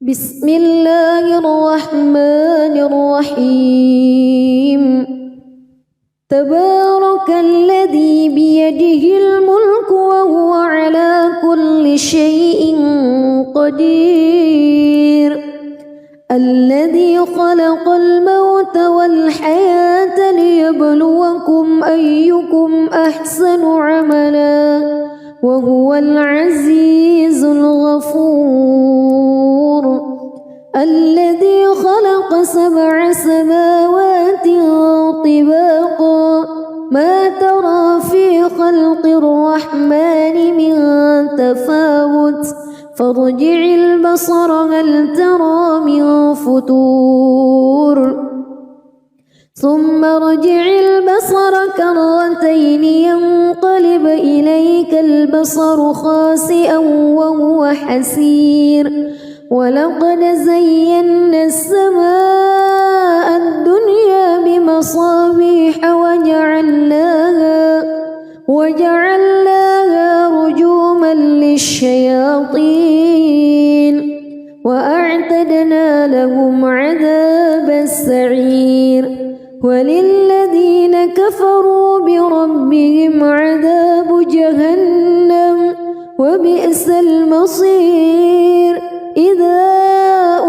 بسم الله الرحمن الرحيم تبارك الذي بيده الملك وهو على كل شيء قدير الذي خلق الموت والحياة ليبلوكم أيكم أحسن عملا وهو العزيز الغفور الذي خلق 7 سماوات طباقا ما ترى في خلق الرحمن من تفاوت فارجع البصر هل ترى من فتور ثم ارجع البصر كرتين ينقلب إليك البصر خاسئا وهو حسير ولقد زينا السماء الدنيا بمصابيح وجعلناها رجوما للشياطين وأعتدنا لهم عذاب السعير وللذين كفروا بربهم عذاب جهنم وبئس المصير إذا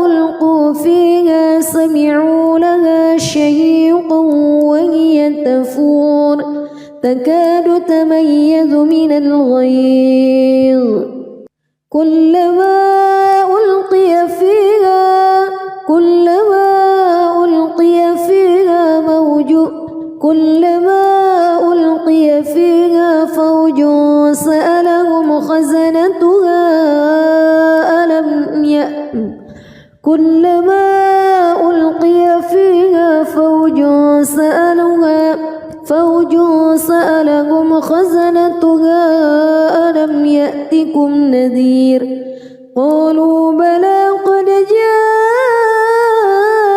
ألقوا فيها سمعوا لها شهيقا وهي تفور تكاد تميز من الغيظ كلما ألقي فيها فوج سألهم خزنتها ألم يأتكم نذير قالوا بلى قد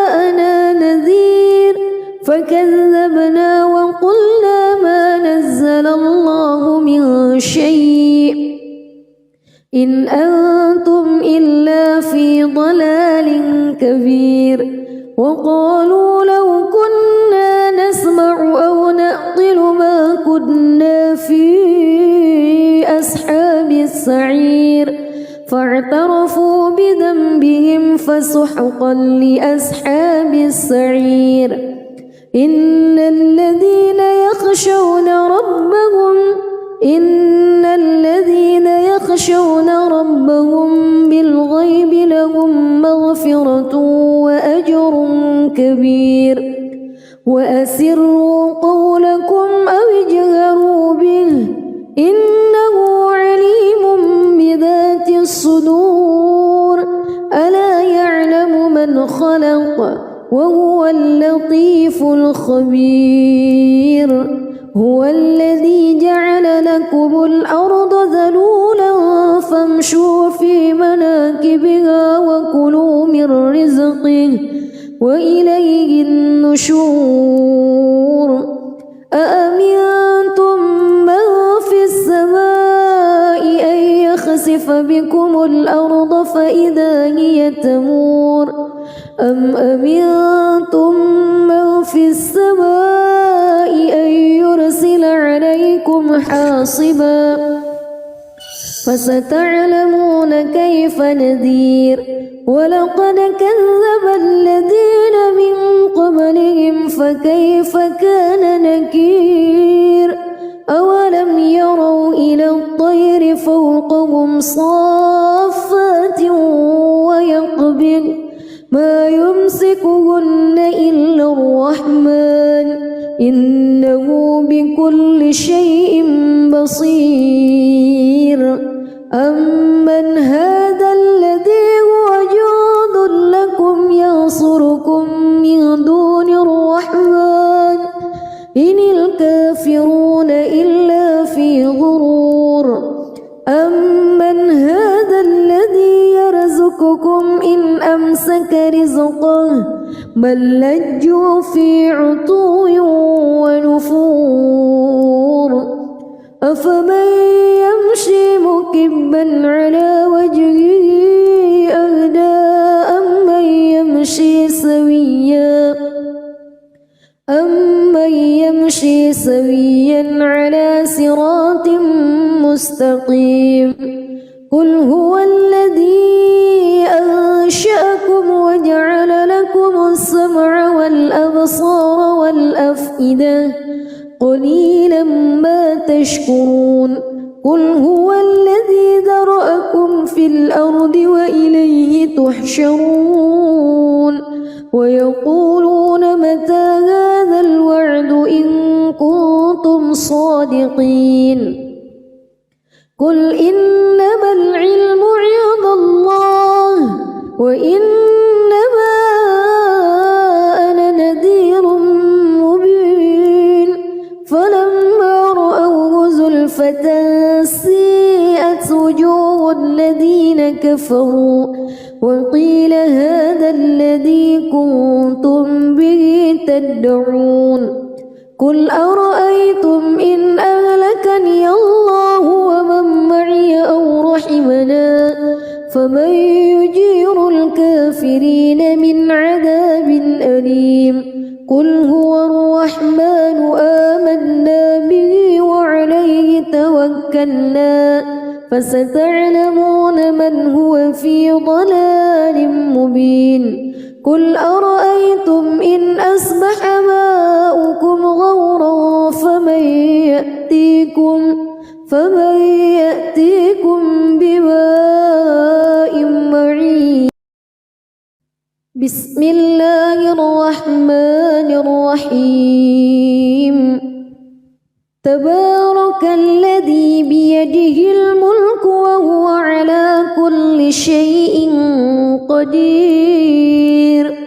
جاءنا نذير فكذبنا وقلنا ما نزل الله من شيء إن أنتم إلا في ضلال كبير وقالوا لو كنا نسمع أو نعقل ما كنا في أصحاب السعير فاعترفوا بذنبهم فسحقا لأصحاب السعير إن الذين يخشون ربهم بالغيب لهم مغفرة وأجر كبير وأسروا قولكم أو اجهروا به إنه عليم بذات الصدور ألا يعلم من خلق وهو اللطيف الخبير هو الذي جعل لكم الأرض ذلولا فامشوا في مناكبها وكلوا من رزقه وإليه النشور أأمنتم من في السماء أن يخسف بكم الأرض فإذا هي تمور أم أمنتم من في السماء أن يرسل عليكم حاصبا فستعلمون كيف نذير ولقد كذب الذين من قبلهم فكيف كان نكير أولم يروا إلى الطير فوقهم صافات ويقبض ما يمسكهن إلا الرحمن إنه بكل شيء بصير أمن هذا الذي هو جند لكم ينصركم من دون الرحمن إن الكافرون إلا في غرور أمن هذا الذي يرزقكم إن أمسك رزقه بل لجوا في عتو ونفور أفمن يمشي مكبا على وجهه أهدى سويا على صراط مستقيم قل هو الذي أنشأكم وجعل لكم السمع والأبصار والأفئدة قليلا ما تشكرون قل هو الذي ذرأكم في الأرض وإليه تحشرون ويقولون متى هذا الوعد إن كنتم صادقين قل إنما العلم عند الله وإنما أنا نذير مبين فلما رأوه زلفة سيئت وجوه الذين كفروا وقيل هذا الذي كنتم به تدعون قل أرأيتم إن أهلكني الله ومن معي أو رحمنا فمن يجير الكافرين من عذاب أليم قل هو الرحمن آمنا به وعليه توكلنا فستعلمون من هو في ضلال مبين قل أرأيتم إن أصبح ماؤكم غورا فمن يأتيكم بماء معين بسم الله الرحمن الرحيم تبارك الذي بيده الملك وهو على كل شيء قدير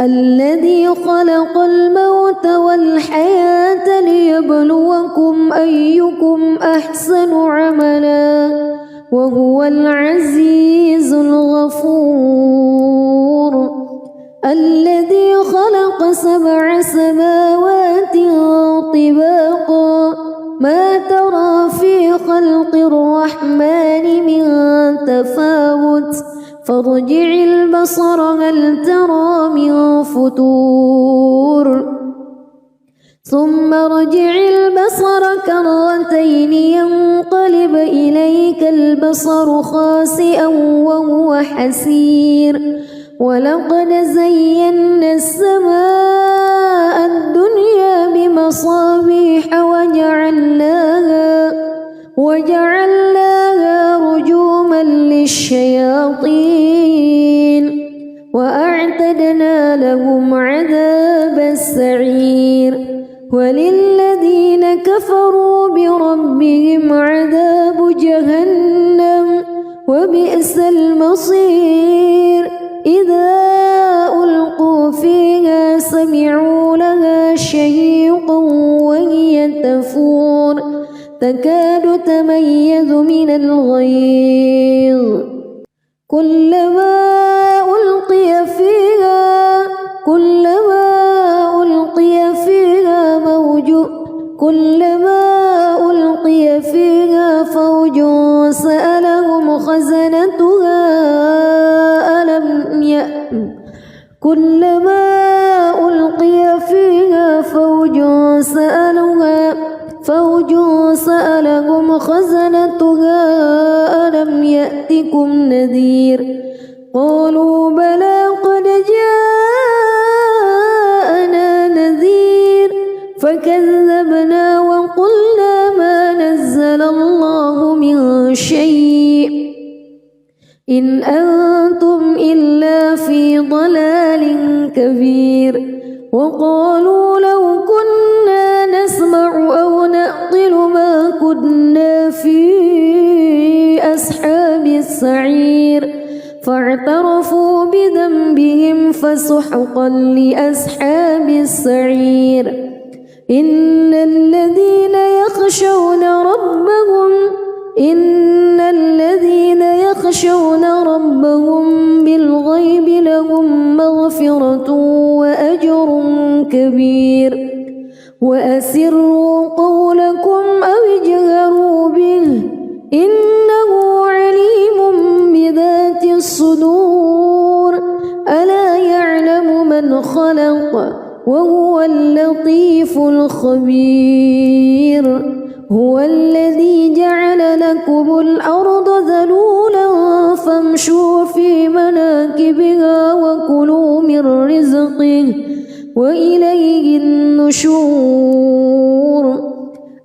الذي خلق الموت والحياة ليبلوكم أيكم أحسن عملا وهو العزيز الغفور الذي خلق 7 سماوات طباقا ما ترى في خلق الرحمن من تفاوت فارجع البصر هل ترى من فتور ثم ارجع البصر كرتين ينقلب إليك البصر خاسئا وهو حسير ولقد زينا السماء الدنيا بمصابيح وجعلناها رجوما للشياطين وأعتدنا لهم عذاب السعير وللذين كفروا بربهم عذاب جهنم وبئس المصير إذا ألقوا فيها سمعوا لها شهيقا وهي تفور تكاد تميز من الغيظ كلما ألقي فيها فوج سألهم خزنتها كلما ألقي فيها فوج سألهم خزنتها ألم يأتكم نذير قالوا بلى قد جاءنا نذير فكذبنا وقلنا ما نزل الله من شيء إن أنتم إلا في ضلال كبير وقالوا لو كنا نسمع أو نعقل ما كنا في أصحاب السعير فاعترفوا بذنبهم فسحقا لأصحاب السعير إن الذين يخشون ربهم بالغيب لهم مغفرة وأجر كبير وأسروا قولكم أو اجهروا به إنه عليم بذات الصدور ألا يعلم من خلق وهو اللطيف الخبير هو الذي جعل لكم الأرض ذلولا فامشوا في مناكبها وكلوا من رزقه وإليه النشور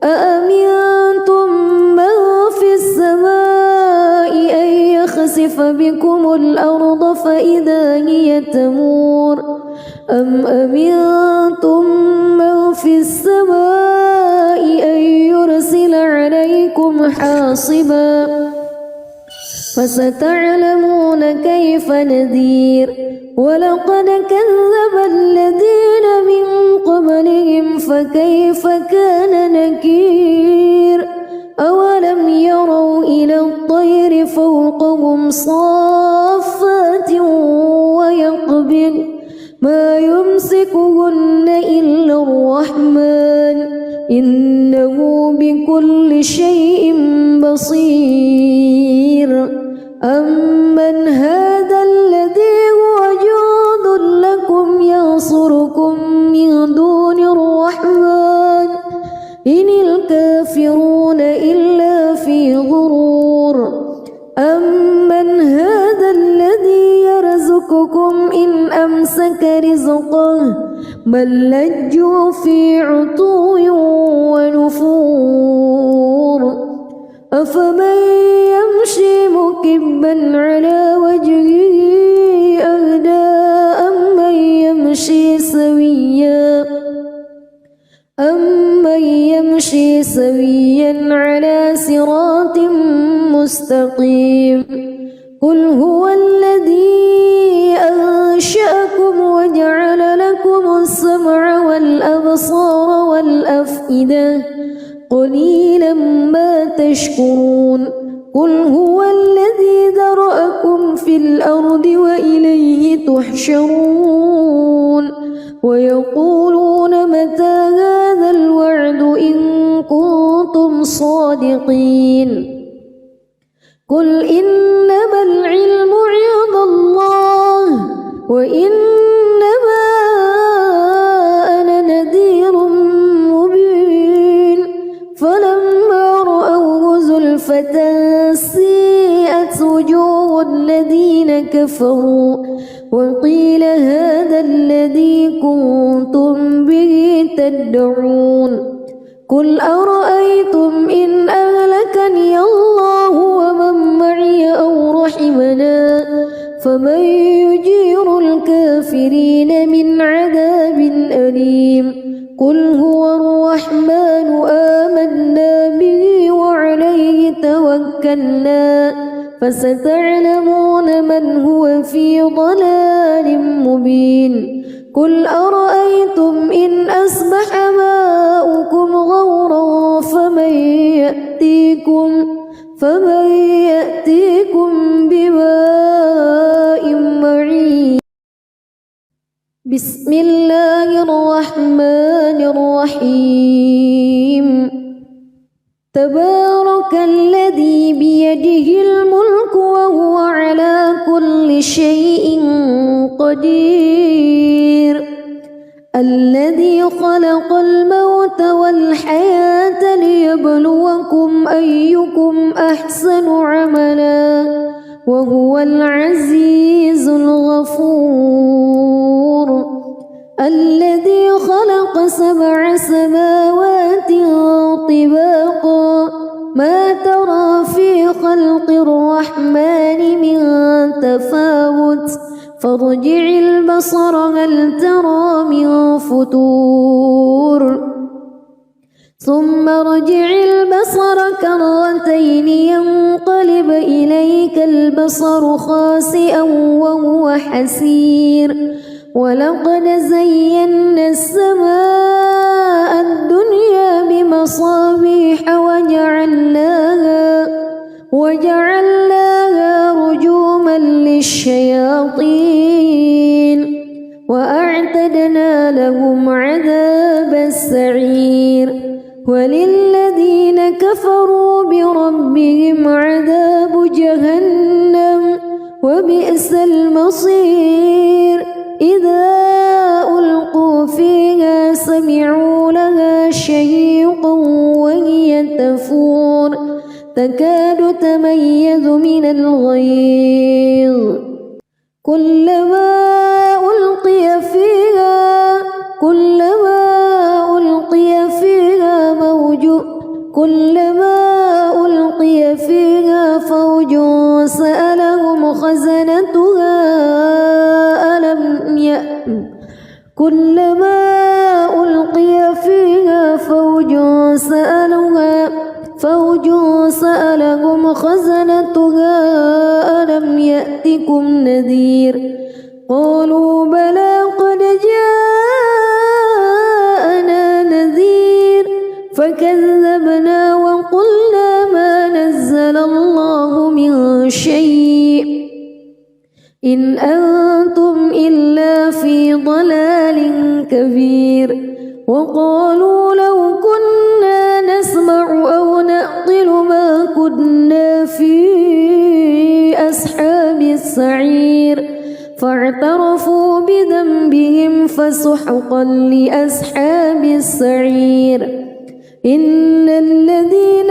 أأمنتم من في السماء أن يخسف بكم الأرض فإذا هي تمور أم أمنتم من في السماء أن يرسل عليكم حاصبا فستعلمون كيف نذير ولقد كذب الذين من قبلهم فكيف كان نكير أولم يروا إلى الطير فوقهم صافات ويقبض ما يمسكهن إلا الرحمن إنه بكل شيء بصير أمن هذا الذي هو جند لكم ينصركم من دون الرحمن إن الكافرون إلا في غرور أمن هذا الذي يرزقكم إن أمسك رزقه بل لجوا في عتو ونفور أفمن يمشي مكبا على وجهه أهدى أمن يمشي سويا على صراط مستقيم قل هو الذي أنشأكم وجعل لكم السمع والأبصار والأفئدة قليلا ما تشكرون قل هو الذي ذرأكم في الأرض وإليه تحشرون ويقولون متى هذا الوعد إن كنتم صادقين قل إنما العلم عند الله وإنما أنا نذير مبين فلما رأوه زلفة سيئت وجوه الذين كفروا وقيل هذا الذي كنتم به تدعون قل أرأيتم إن أهلكني الله ومن معي أو رحمنا فمن يجير الكافرين من عذاب أليم قل هو الرحمن آمنا به وعليه توكلنا فستعلمون من هو في ضلال مبين قل أرأيتم إن أصبح ماؤكم غورا فمن يأتيكم بماء معين بسم الله الرحمن الرحيم تبارك الذي بيده الملك وهو على كل شيء قدير الذي خلق الموت والحياة ليبلوكم أيكم أحسن عملا وهو العزيز الغفور الذي خلق 7 سماوات طباقا ما ترى في خلق الرحمن من تفاوت فارجع البصر هل ترى من فتور ثم ارجع البصر كرتين ينقلب إليك البصر خاسئا وهو حسير ولقد زينا السماء الدنيا بمصابيح وجعلناها رجوما للشياطين وأعتدنا لهم عذاب السعير وللذين كفروا بربهم عذاب جهنم وبئس المصير إذا ألقوا فيها تكاد تميز من الغيظ كلما ألقي فيها فوج سألهم خزنتها ألم يأتكم نذير قالوا بلى قد جاءنا نذير فكذبنا وقلنا ما نزل الله من شيء إن أنتم إلا في ضلال كبير وقالوا لو كنا نسمع أو نعقل ما كنا في أصحاب السعير فاعترفوا بذنبهم فسحقا لأصحاب السعير إن الذين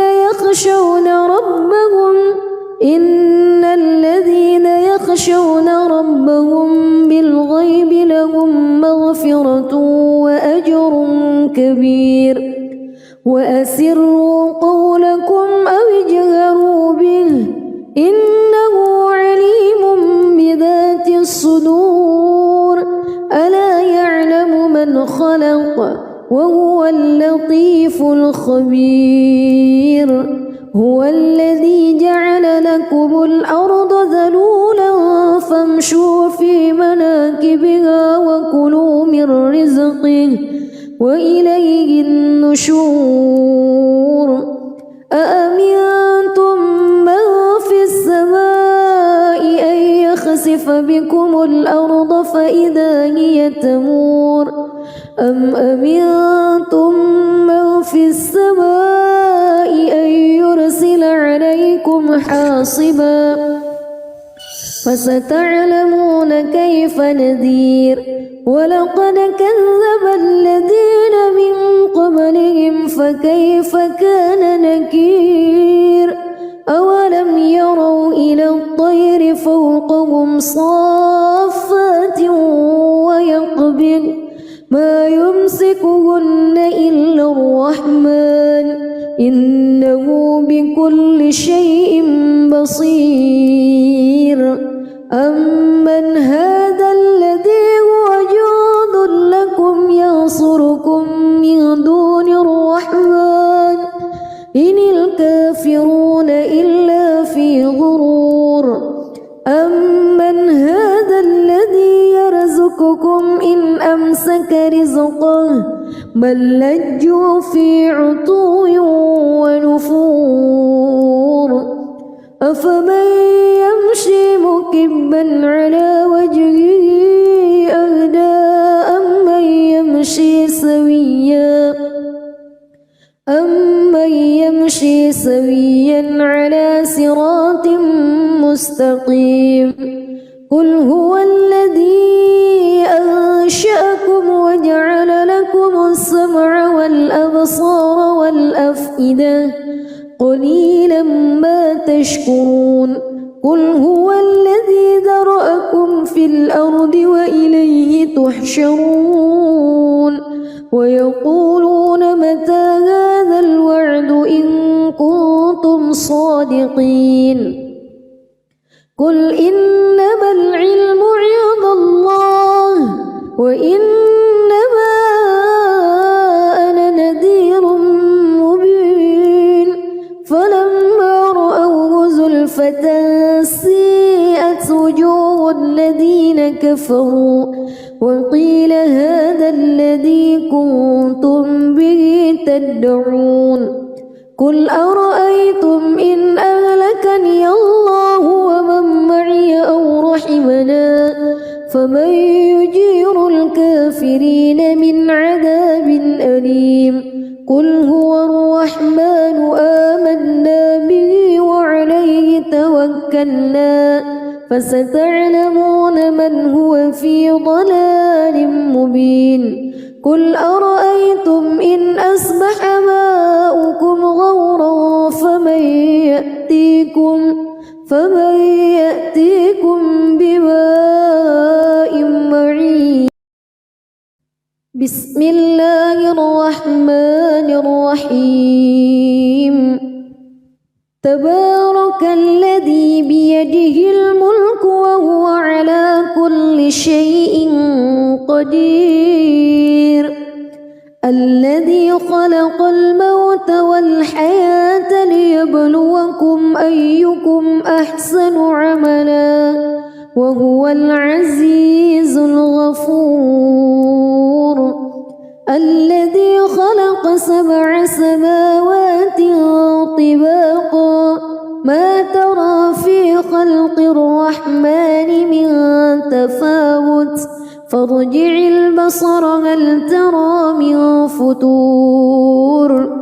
يخشون ربهم بالغيب لهم مغفرة وأجر كبير وأسروا قولكم أو اجهروا به إنه عليم بذات الصدور ألا يعلم من خلق وهو اللطيف الخبير هو الذي جعل لكم الأرض ذلولا فامشوا في مناكبها وكلوا من رزقه وإليه النشور أأمنتم من في السماء أن يخسف بكم الأرض فإذا هي تمور أم أمنتم من في السماء أن يرسل عليكم حاصبا فستعلمون كيف نذير ولقد كذب الذين من قبلهم فكيف كان نكير أولم يروا إلى الطير فوقهم صافات ويقبض ما يمسكهن إلا الرحمن إنه بكل شيء بصير أمن هذا الذي هو جند لكم ينصركم من دون الرحمن إن الكافرون إلا في غرور أمن هذا الذي يرزقكم إن أمسك رزقه بل لجوا في عتو ونفور أفمن يمشي مكبا على وجهه أهدى أمن يمشي سويا على صراط مستقيم قل هو الذي أنشأكم وجعل لكم السمع والأبصار والأفئدة قليلا ما تشكرون قل هو الذي ذرأكم في الأرض وإليه تحشرون ويقولون متى هذا الوعد إن كنتم صادقين قل إنما العلم عند الله وإنما أنا نذير مبين فلما رأوه زلفة سيئت وجوه الذين كفروا وقيل هذا الذي كنتم به تدعون قل أرأيتم إن أهلكني الله ومن معي أو رحمنا فمن يجير الكافرين من عذاب أليم قل هو الرحمن آمنا به وعليه توكلنا فستعلمون من هو في ضلال مبين قل أرأيتم إن أصبح ماؤكم غورا بسم الله الرحمن الرحيم تبارك الذي بيده الملك وهو على كل شيء قدير الذي خلق الموت والحياة ليبلوكم أيكم أحسن عملا وهو العزيز الغفور الذي خلق 7 سماوات طباقا ما ترى في خلق الرحمن من تفاوت فارجع البصر هل ترى من فتور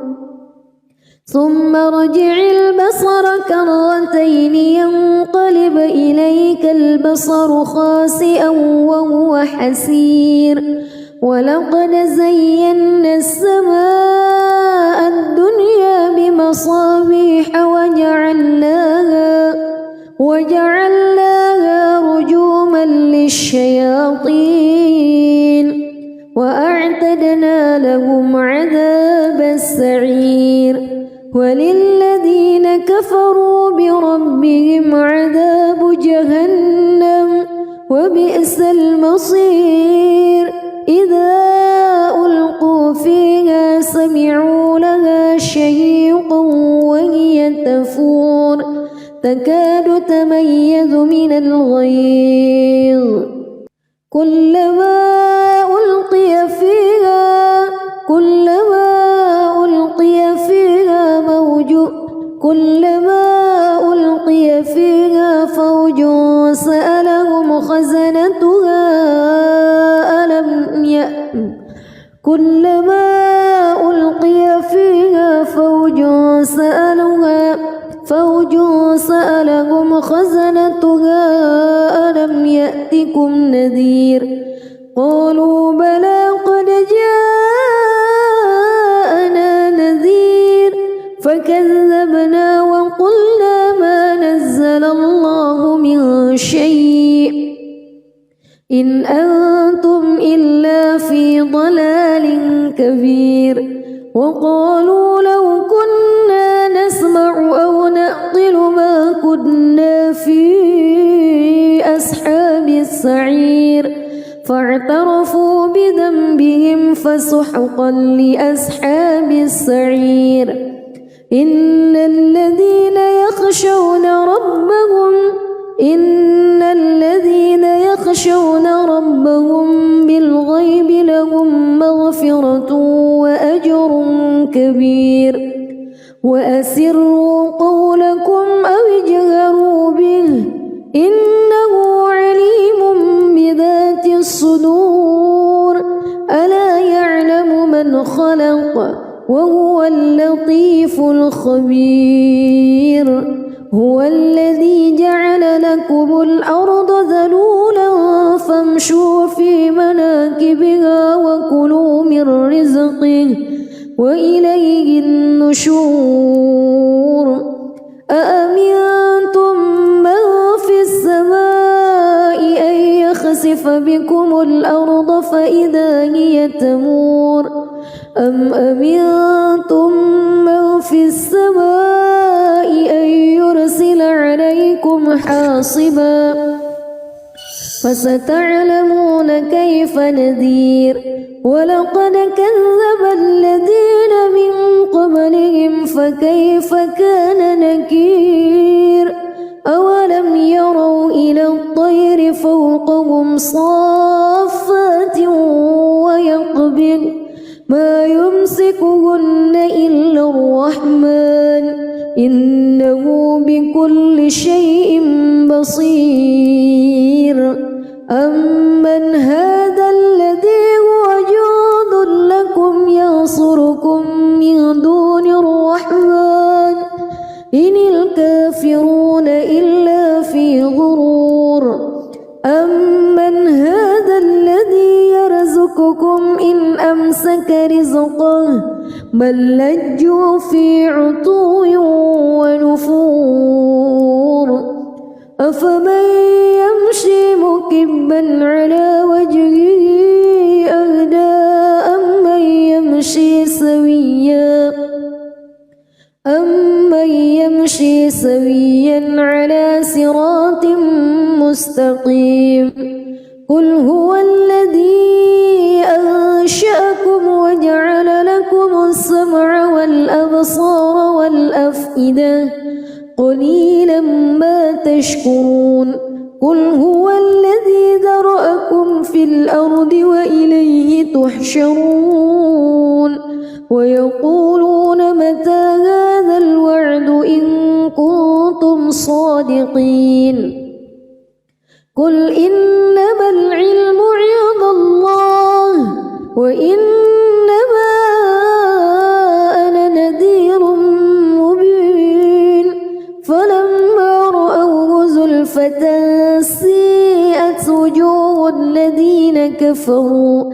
ثم ارجع البصر كرتين ينقلب إليك البصر خاسئا وهو حسير ولقد زينا السماء الدنيا بمصابيح وجعلناها رجوما للشياطين وأعتدنا لهم عذاب السعير وللذين كفروا بربهم عذاب جهنم وبئس المصير إذا ألقوا فيها سمعوا لها شهيقا وهي تفور تكاد تميز من الغيظ كلما ألقي فيها فوج سألهم خزنتها ألم يأتكم كلما ألقي فيها فوج سألهم خزنتها ألم يأتكم نذير قالوا بلى قد جاءنا نذير فكذبنا وقلنا ما نزل الله من شيء إن أنتم إلا في ضلال كبير وقالوا لو كنا نسمع أو نعقل ما كنا في أصحاب السعير فاعترفوا بذنبهم فسحقا لأصحاب السعير إن الذين يخشون ربهم بالغيب لهم مغفرة وأجر كبير وأسروا قولكم أو اجهروا به إنه عليم بذات الصدور ألا يعلم من خلق وهو اللطيف الخبير هو الذي جعل لكم الأرض ذلولا فامشوا في مناكبها وكلوا من رزقه وإليه النشور أأمنتم من في السماء أن يخسف بكم الأرض فإذا هي تمور أم أمنتم من في السماء أن يرسل عليكم حاصبا فستعلمون كيف نذير ولقد كذب الذين من قبلهم فكيف كان نكير أولم يروا إلى الطير فوقهم صافات ويقبض ما يمسكهن إلا الرحمن إنه بكل شيء بصير أمن هذا الذي هو جند لكم ينصركم من دون الرحمن إن الكافرون إلا في غرور أمن هذا الذي يرزقكم إن أمسك رزقه بل لجوا في عتو ونفور أفمن يمشي مكبا على وجهه أهدى مستقيم قل هو الذي أنشأكم وجعل لكم السمع والأبصار والأفئدة قليلا ما تشكرون قل هو الذي ذرأكم في الأرض وإليه تحشرون ويقولون متى هذا الوعد إن كنتم صادقين قل إنما العلم عند الله وإنما أنا نذير مبين فلما رأوه زلفة سيئت وجوه الذين كفروا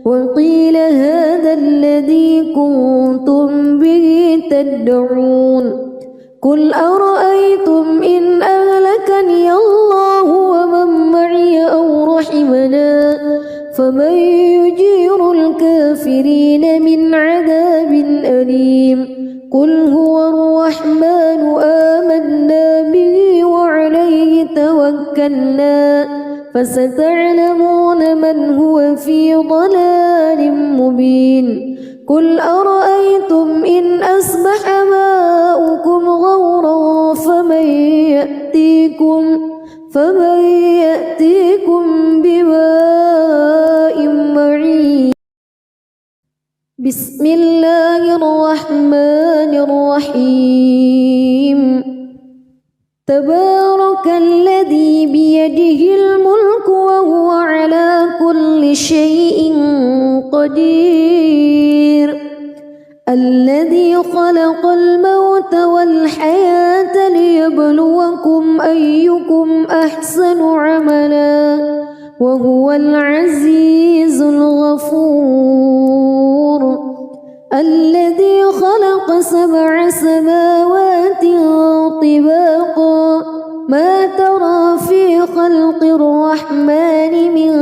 وقيل هذا الذي كنتم به تدعون قل أرأيتم إن أهلكني الله ومن معي أو رحمنا فمن يجير الكافرين من عذاب أليم قل هو الرحمن آمنا به وعليه توكلنا فستعلمون من هو في ضلال مبين قل أرأيتم إن أصبح ماؤكم غورا فمن يأتيكم بماء معين بسم الله الرحمن الرحيم تبارك الذي بيده الملك وهو على كل شيء قدير الذي خلق الموت والحياة ليبلوكم أيكم أحسن عملا وهو العزيز الغفور الذي خلق 7 سماوات طباقا ما ترى في خلق الرحمن من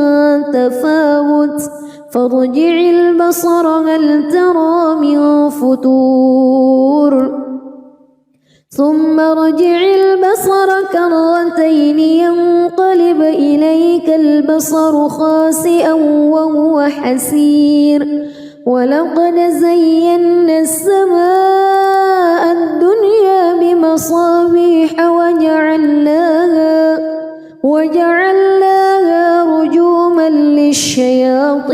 تفاوت فارجع البصر هل ترى من فتور ثم ارجع البصر كرتين ينقلب إليك البصر خاسئا وهو حسير ولقد زينا السماء الدنيا بمصابيح وجعلناها رجوما للشياطين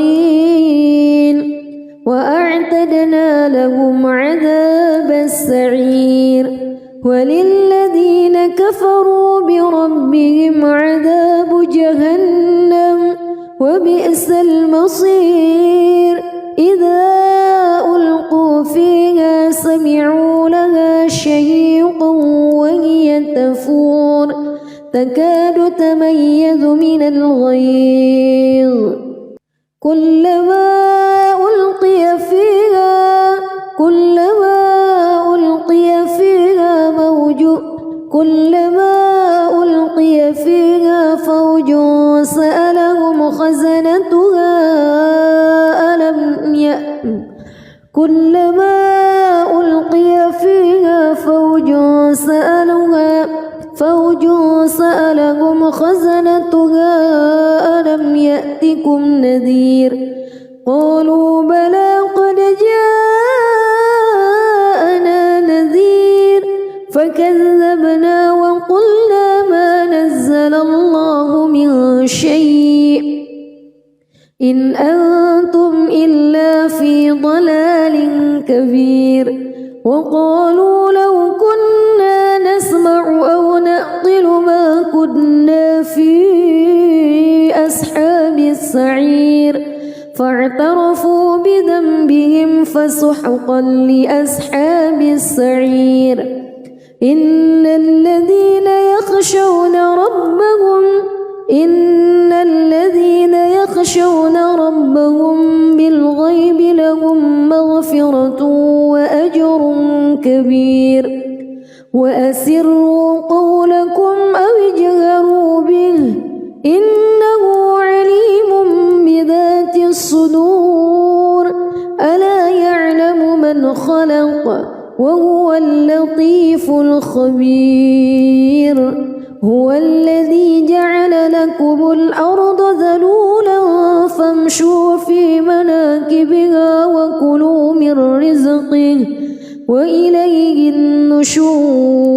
وأعتدنا لهم عذاب السعير وللذين كفروا بربهم عذاب جهنم وبئس المصير إذا ألقوا فيها سمعوا لها شهيقا وهي تفور تكاد تميز من الغيظ كلما ألقي فيها فوج سألهم خزنتها كلما ألقي فيها فوج سألهم خزنتها ألم يأتكم نذير قالوا بلى قد جاءنا نذير فكذبنا وقلنا ما نزل الله من شيء إن أنتم إلا في ضلال كبير وقالوا لو كنا نسمع أو نعقل ما كنا في أصحاب السعير فاعترفوا بذنبهم فسحقا لأصحاب السعير إن الذين يخشون ربهم بالغيب لهم مغفرة وأجر كبير وأسروا قولكم أو اجهروا به إنه عليم بذات الصدور ألا يعلم من خلق وهو اللطيف الخبير هو الذي جعل الأرض ذلولا فامشوا في مناكبها وكلوا من رزقه وإليه النشور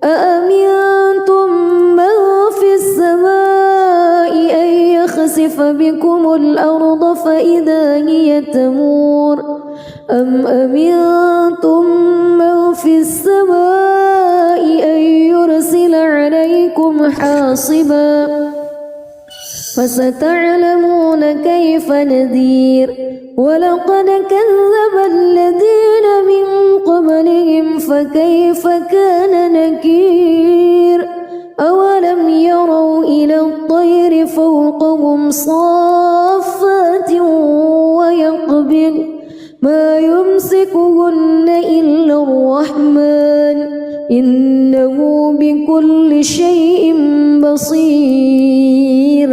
أأمنتم من في السماء أن يخسف بكم الأرض فإذا هي تمور أم أمنتم من في السماء أن يرسل عليكم حاصبا فستعلمون كيف نذير ولقد كذب الذين من قبلهم فكيف كان نكير أولم يروا إلى الطير فوقهم صافات ويقبض ما يمسكهن إلا الرحمن إنه بكل شيء بصير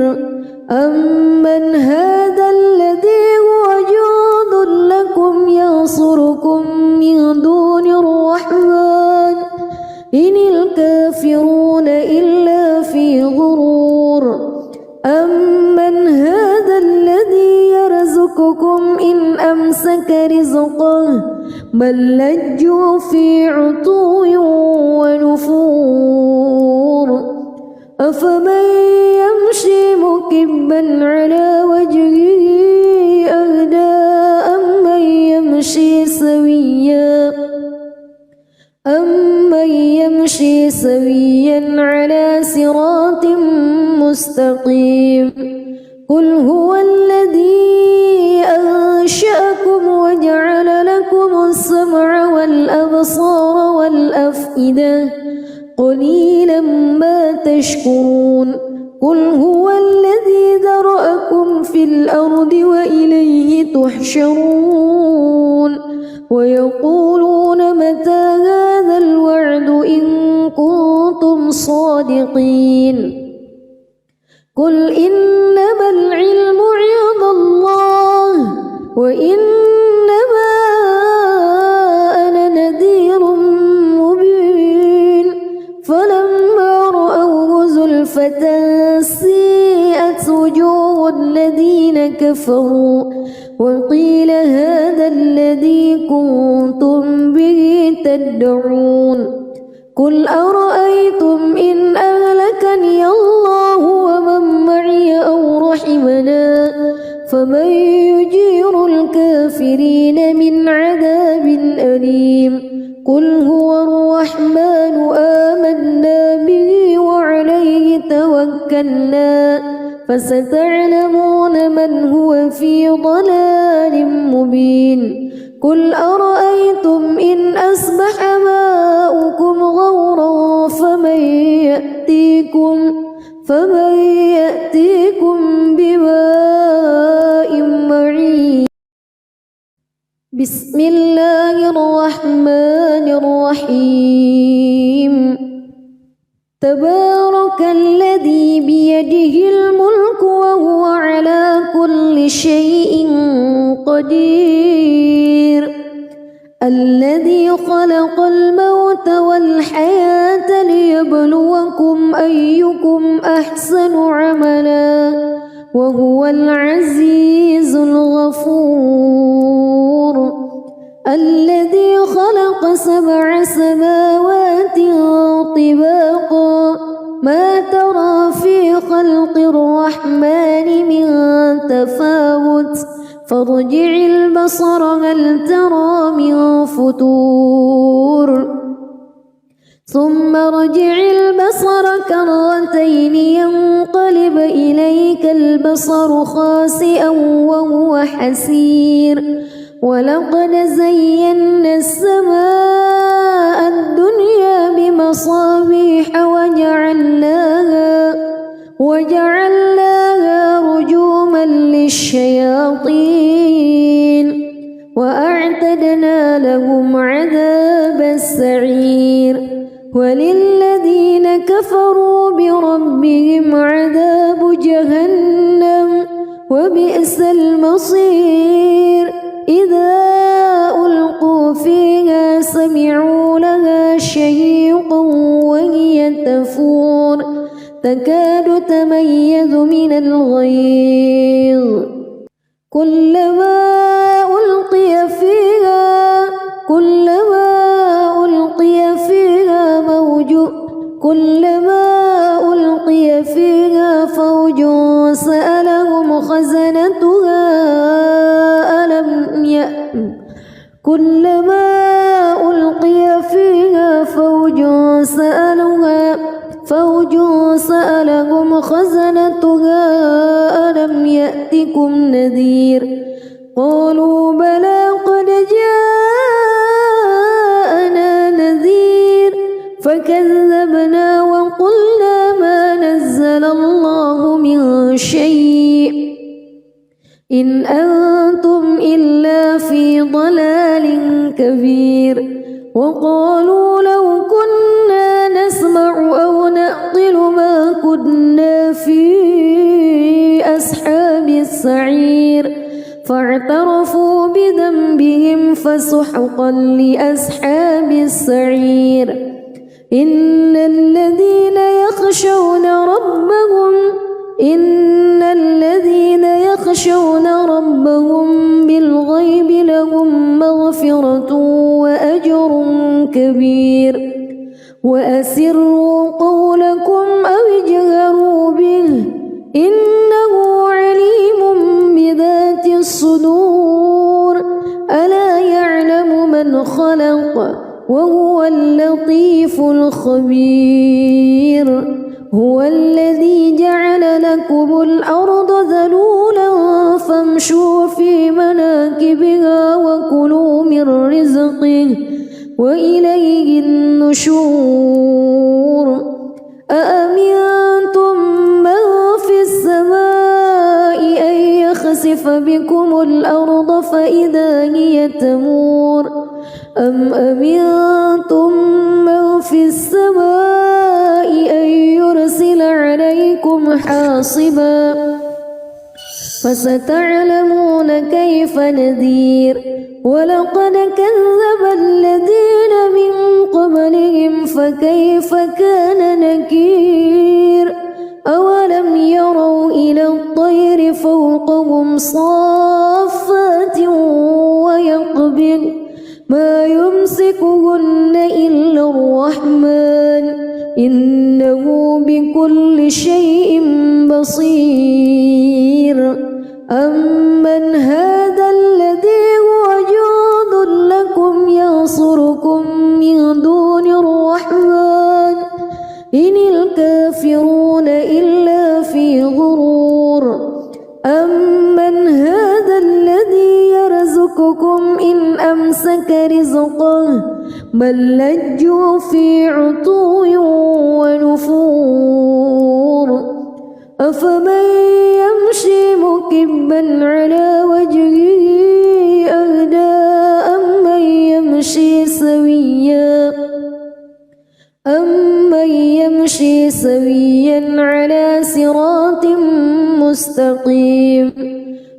أمن هذا الذي هو جند لكم ينصركم من دون الرحمن إن الكافرون إلا في غرور أمن هذا الذي يرزقكم إن أمسك رزقه بل لجوا في عتو ونفور أفمن يمشي مكبا على وجهه أهدى أمن يمشي سويا على صراط مستقيم قل هو الذي أنشأكم وجعل لكم السمع والأبصار والأفئدة قليلا ما تشكرون قل هو الذي ذرأكم في الأرض وإليه تحشرون ويقولون متى هذا الوعد إن كنتم صادقين قل إنما العلم عند الله وإنما أنا نذير مبين فلما رأوه زلفة سيئت وجوه الذين كفروا وقيل هذا الذي كنتم به تدعون قل أرأيتم إن أهلكني الله ومن معي أو رحمنا فمن يجير الكافرين من عذاب أليم قل هو الرحمن آمنا به وعليه توكلنا فستعلمون من هو في ضلال مبين قل أرأيتم إن أصبح ماؤكم غورا فمن يأتيكم بماء معين بسم الله الرحمن الرحيم تبارك الذي بيده الملك وهو على كل شيء قدير الذي خلق الموت والحياة ليبلوكم أيكم أحسن عملا وهو العزيز الغفور الذي خلق 7 سماوات طباقا ما ترى في خلق الرحمن من تفاوت فارجع البصر هل ترى من فتور ثم ارجع البصر كرتين ينقلب إليك البصر خاسئا وهو حسير ولقد زينا السماء الدنيا بمصابيح وجعلناها رجوما للشياطين وأعتدنا لهم عذاب السعير وللذين كفروا بربهم عذاب جهنم وبئس المصير إذا ألقوا فيها سمعوا لها شهيقا وهي تكاد تميز من الغيظ كلما ألقي فيها فوج سألهم خزنتها ألم يأتكم نذير قالوا بلى قد جاءنا نذير فكذبنا وقلنا ما نزل الله من شيء إن أنتم إلا في ضلال كبير وقالوا لو كنا نسمع أو نعقل ما كنا في أصحاب السعير فاعترفوا بذنبهم فسحقا لأصحاب السعير إن الذين يخشون ربهم بالغيب لهم مغفرة وأجر كبير وأسروا قولكم أو اجهروا به إنه عليم بذات الصدور ألا يعلم من خلق وهو اللطيف الخبير هو الذي جعل لكم الأرض ذلولا فامشوا في مناكبها وكلوا من رزقه وإليه النشور أأمنتم من في السماء أن يخسف بكم الأرض فإذا هي تمور أم أمنتم من في السماء أن يرسل عليكم حاصبا فستعلمون كيف نذير ولقد كذب الذين من قبلهم فكيف كان نكير أولم يروا إلى الطير فوقهم صافات ويقبض ما يمسكهن إلا الرحمن إنه بكل شيء بصير أمن هذا الذي هو جند لكم ينصركم من دون الرحمن إن الكافرون إلا في غرور أمن هذا الذي يرزقكم إن أمسك رزقه بل لجوا في عتو ونفور أفمن يمشي مكبا على وجهه أهدى أمن يمشي سويا على صراط مستقيم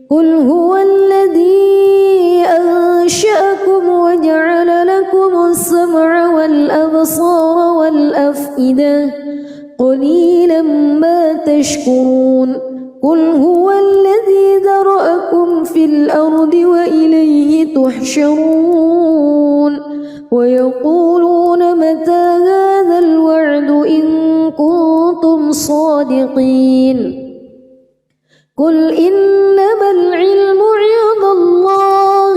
قل هو الذي أنشأكم وجعل لكم السمع والأبصار والأفئدة قليلا ما تشكرون قل هو الذي ذرأكم في الأرض وإليه تحشرون ويقولون متى هذا الوعد إن كنتم صادقين قل إنما العلم عند الله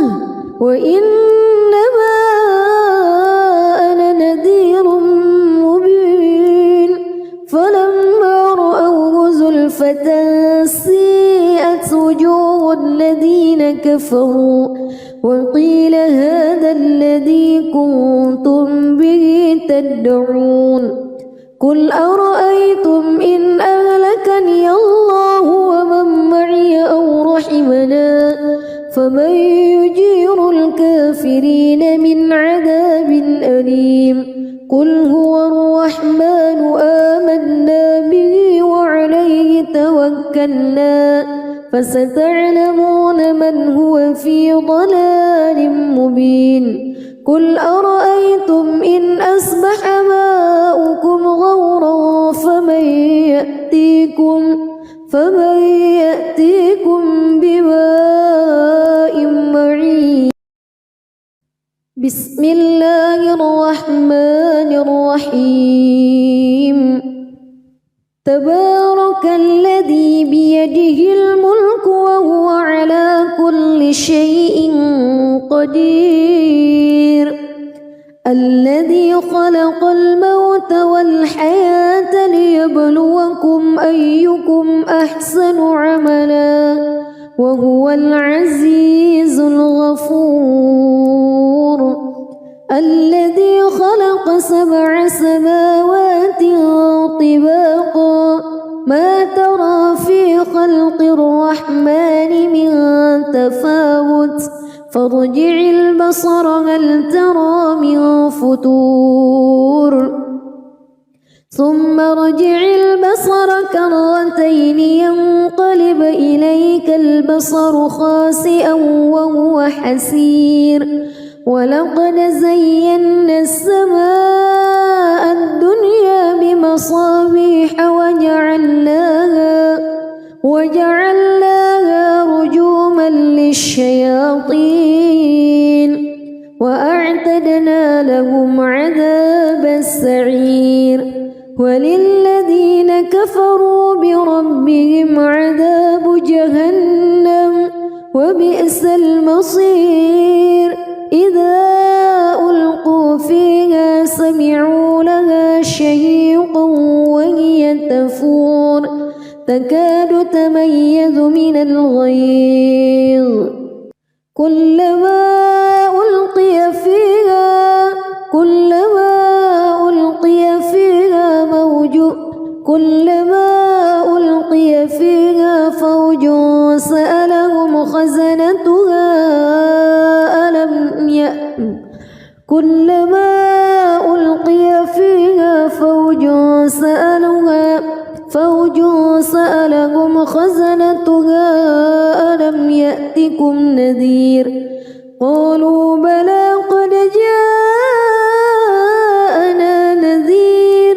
وإنما أنا نذير مبين فلما رأوه زلفة سيئت وجوه الذين كفروا وقيل هذا الذي كنتم به تدعون قل أرأيتم إن أهلكني الله ومن معي أو رحمنا فمن يجير الكافرين من عذاب أليم قل هو الرحمن آمنا به وعليه توكلنا فستعلمون من هو في ضلال مبين قل أرأيتم إن أصبح ماؤكم غورا فمن يأتيكم بماء معين. بسم الله الرحمن الرحيم. تبارك الذي بيده الملك وهو على كل شيء قدير. الذي خلق الموت والحياة ليبلوكم أيكم أحسن عملا وهو العزيز الغفور. الذي خلق 7 سماوات طباقا ما ترى في خلق الرحمن من تفاوت فارجع البصر هل ترى من فتور ثم ارجع البصر كرتين ينقلب إليك البصر خاسئا وهو حسير. ولقد زينا السماء الدنيا بمصابيح وجعلناها رجوما للشياطين وأعتدنا لهم عذاب السعير. وللذين كفروا بربهم عذاب جهنم وبئس المصير. إذا ألقوا فيها سمعوا لها شهيقا وهي تفور تكاد تميز من الغيظ. كلما ألقي فيها فوج سألهم خزنتها ألم يأتكم نذير. قالوا بلى قد جاءنا نذير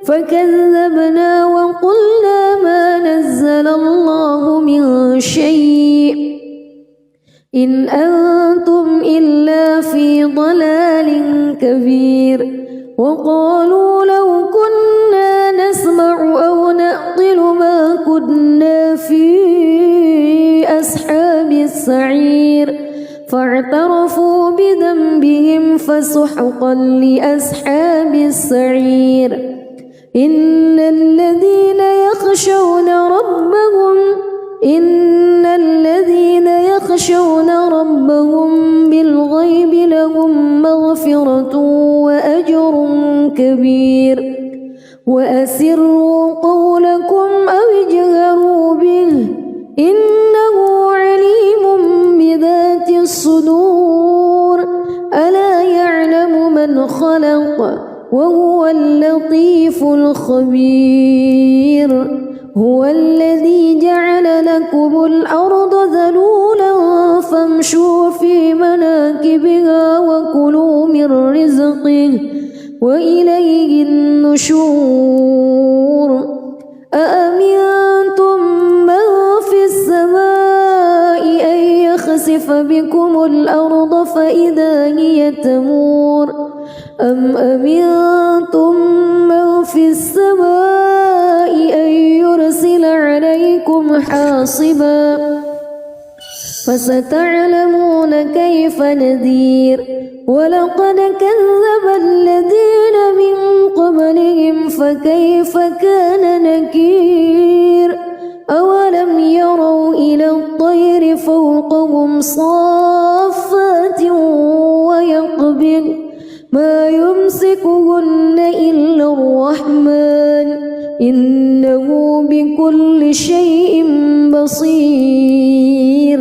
فكذبنا وقلنا ما نزل الله من شيء إن أنتم إلا في ضلال كبير. وقالوا لو كنا نسمع أو نعقل ما كنا في أصحاب السعير فاعترفوا بذنبهم فسحقا لأصحاب السعير. إن الذين يخشون ربهم بالغيب لهم مغفرة وأجر كبير. وأسروا قولكم أو اجهروا به إنه عليم بذات الصدور. ألا يعلم من خلق وهو اللطيف الخبير. هو الذي جعل لكم الأرض ذلولا فامشوا في مناكبها وكلوا من رزقه وإليه النشور. أأمنتم من في السماء أن يخسف بكم الأرض فإذا هي تمور أم أمنتم من في السماء أن يرسل عليكم حاصبا فستعلمون كيف نذير. ولقد كذب الذين من قبلهم فكيف كان نكير. أولم يروا إلى الطير فوقهم صافات ويقبض ما يمسكهن إلا الرحمن إنه بكل شيء بصير.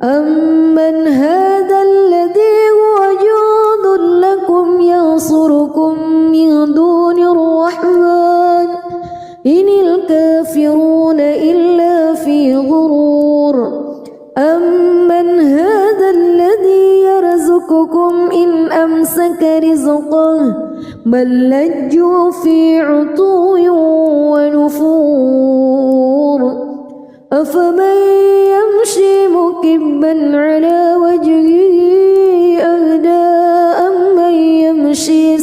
أمن هذا الذي هو جند لكم ينصركم من دون الرحمن إن الكافرون إلا في غرور. أمن هذا الذي يرزقكم إن بل لجوا في عتو ونفور أفمن يمشي مكبا على وجهه أهدى أمن يمشي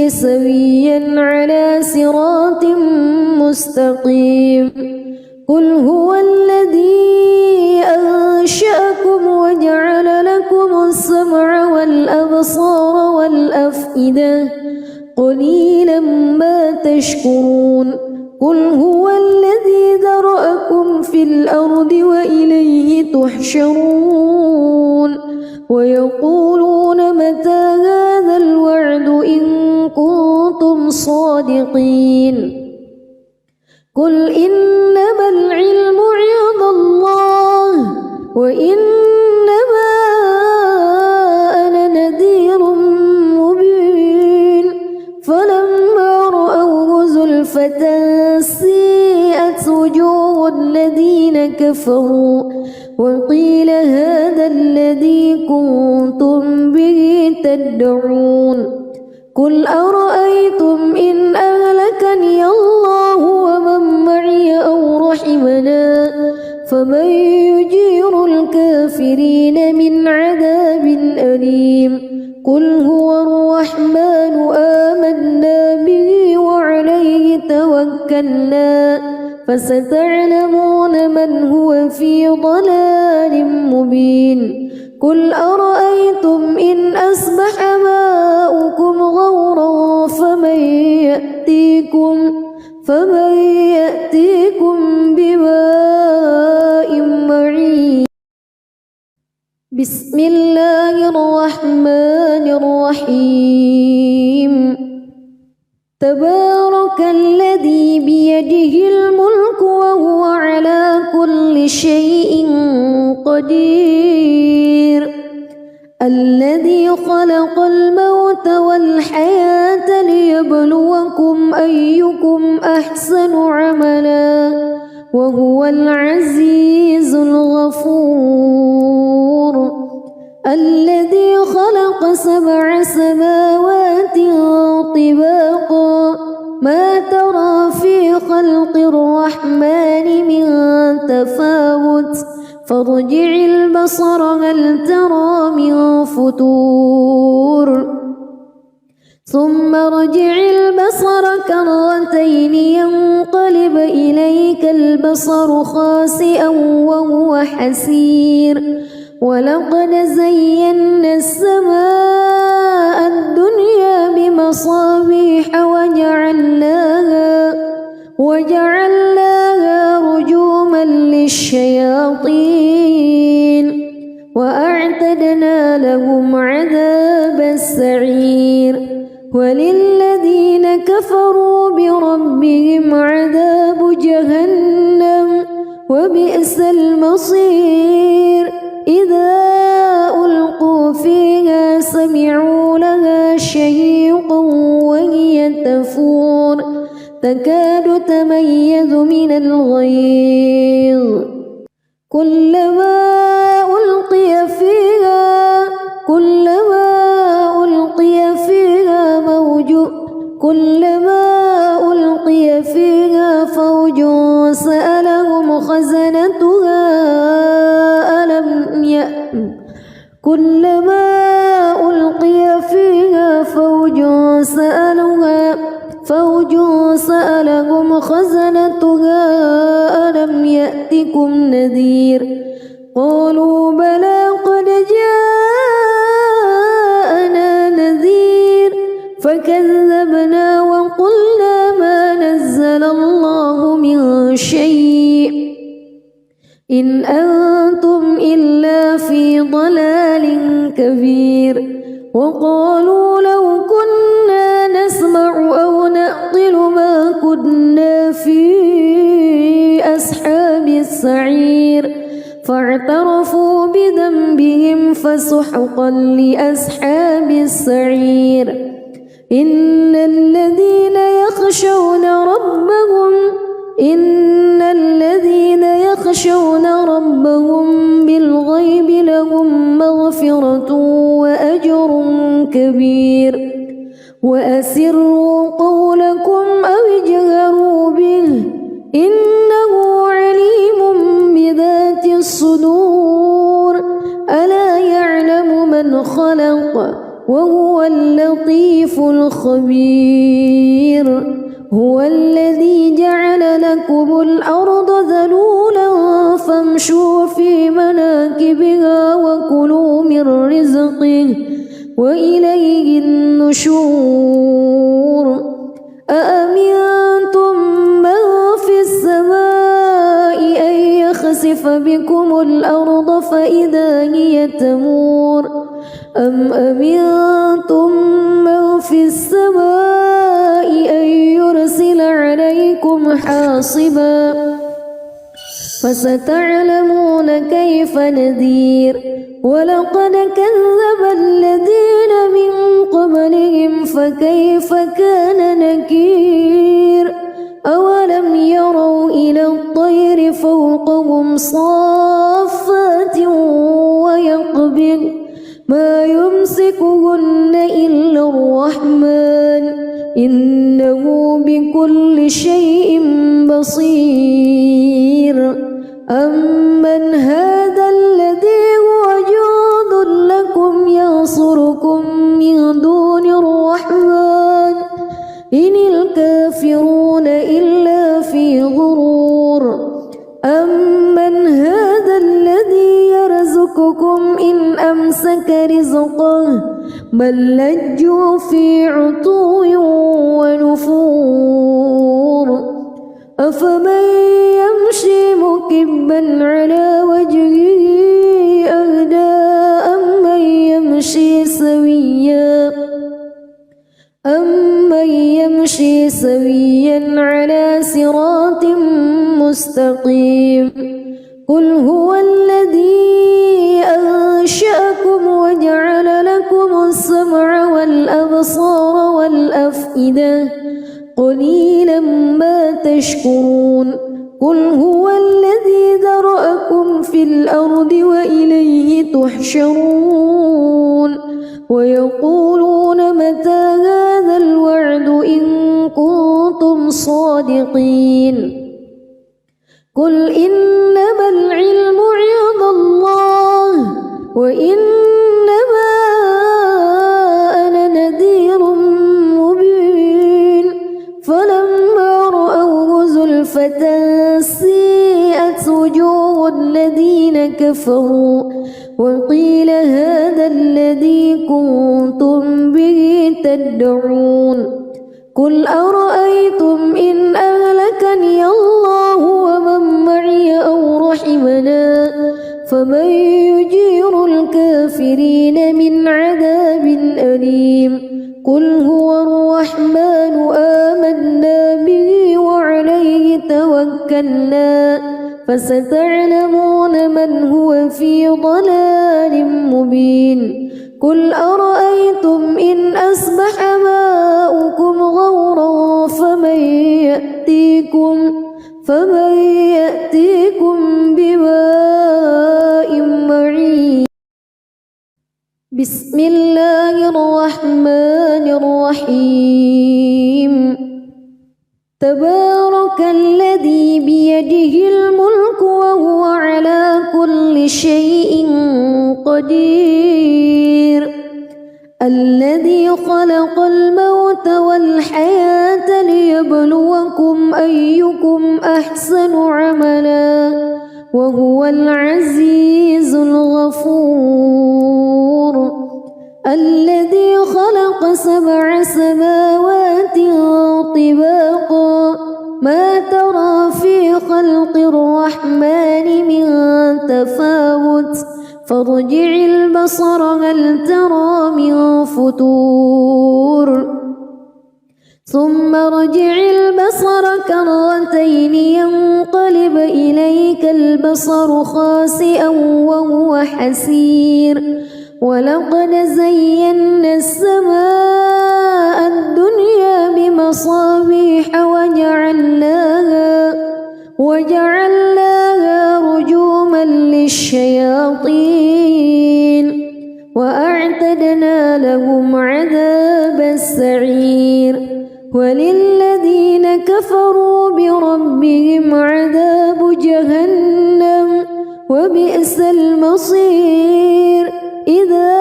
سويا على صراط مستقيم قل هو الذي أنشأكم وجعل لكم السمع والأبصار والأفئدة قليلا ما تشكرون قل هو الذي ذرأكم في الأرض وإليه تحشرون ويقولون متى هذا الوعد إن كنتم صادقين قل إنما العلم عند الله وإنما أنا نذير مبين فلما رأوه زلفة سيئت وجوه الذين كفروا وقيل هذا الذي كنتم به تدعون قل أرأيتم إن أهلكني الله ومن معي أو رحمنا فمن يجير الكافرين من عذاب أليم قل هو الرحمن آمنا به وعليه توكلنا فستعلمون من هو في ضلال مبين قل أرأيتم إن أصبح ماؤكم غورا فمن يأتيكم بماء معين بسم الله الرحمن الرحيم تبارك الذي بيده الملك وهو على كل شيء قدير الذي خلق الموت والحياة ليبلوكم أيكم أحسن عملا وهو العزيز الغفور الذي خلق 7 سماوات طباقا ما ترى في خلق الرحمن من تفاوت فارجع البصر هل ترى من فتور ثم ارجع البصر كرتين ينقلب إليك البصر خاسئا وهو حسير ولقد زينا السماء الدنيا بمصابيح وجعلناها رجوما للشياطين وأعتدنا لهم عذاب السعير وللذين كفروا بربهم عذاب جهنم وبئس المصير إذا ألقوا فيها سمعوا لها شهيقا وهي تفور تكاد تميز من الغيظ كلما ألقي فيها فوج سألهم خزنتها كلما ألقي فيها فوج سألهم خزنتها ألم يأتكم نذير قالوا بلى قد جاءنا نذير فكذبنا وقلنا ما نزل الله من شيء إن أنتم إلا في ضلال كبير وقالوا لو كنا نسمع أو نعقل ما كنا في أصحاب السعير فاعترفوا بذنبهم فسحقا لأصحاب السعير إن الذين يخشون ربهم بالغيب لهم مغفرة كبير وأسروا قولكم أو اجهروا به إنه عليم بذات الصدور ألا يعلم من خلق وهو اللطيف الخبير هو الذي جعل لكم الأرض ذلولا فامشوا في مناكبها وكلوا من رزقه وإليه النشور أأمنتم من في السماء أن يخسف بكم الأرض فإذا هي تمور أم أمنتم من في السماء أن يرسل عليكم حاصبا فستعلمون كيف نذير ولقد كذب الذين من قبلهم فكيف كان نكير أولم يروا إلى الطير فوقهم صافات ويقبض ما يمسكهن إلا الرحمن إنه بكل شيء بصير أمن هذا الذي هو جند لكم ينصركم من دون الرحمن إن الكافرون إلا في غرور أمن هذا الذي يرزقكم إن أمسك رزقه بل لجوا في عتو ونفور أفمن يمشي مكبا على وجهه أهدى أمن يمشي سويا على صراط مستقيم قل هو الذي أنشأكم وجعل لكم السمع والأبصار والأفئدة قليلا ما تشكرون قل هو الذي ذرأكم في الأرض وإليه تحشرون ويقولون متى هذا الوعد إن كنتم صادقين قل إنما العلم عند الله وإنما أنا نذير مبين فلما رأوه زلفة سيئت وجوه الذين كفروا وقيل هذا الذي كنتم به تدعون قل أرأيتم إن أهلكني الله ومن معي أو رحمنا فمن يجير الكافرين من عذاب أليم قل هو الرحمن آمنا به وعليه توكلنا فستعلمون من هو في ضلال مبين قل أرأيتم إن أصبح ماؤكم غورا فمن يأتيكم بماء معين بسم الله الرحمن الرحيم تبارك الذي بيده الملك وهو على كل شيء قدير الذي خلق الموت والحياة ليبلوكم أيكم أحسن عملا وهو العزيز الغفور الذي خلق 7 سماوات طباقا ما ترى في خلق الرحمن من تفاوت فارجع البصر هل ترى من فتور ثم ارجع البصر كرتين ينقلب إليك البصر خاسئا وهو حسير ولقد زينا السماء الدنيا بمصابيح وجعلناها رجوما للشياطين وأعتدنا لهم وللذين كفروا بربهم عذاب جهنم وبئس المصير إذا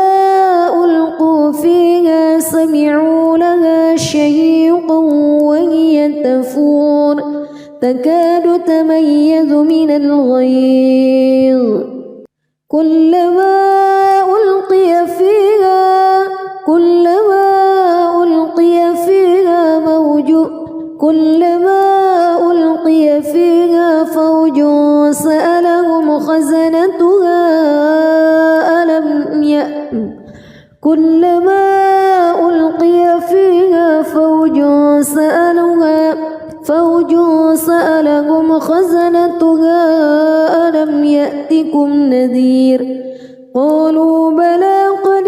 ألقوا فيها سمعوا لها شهيقا وهي تفور تكاد تميز من الغيظ كلما ألقي فيها فوج سألهم خزنتها ألم يأتكم نذير قالوا بلى قد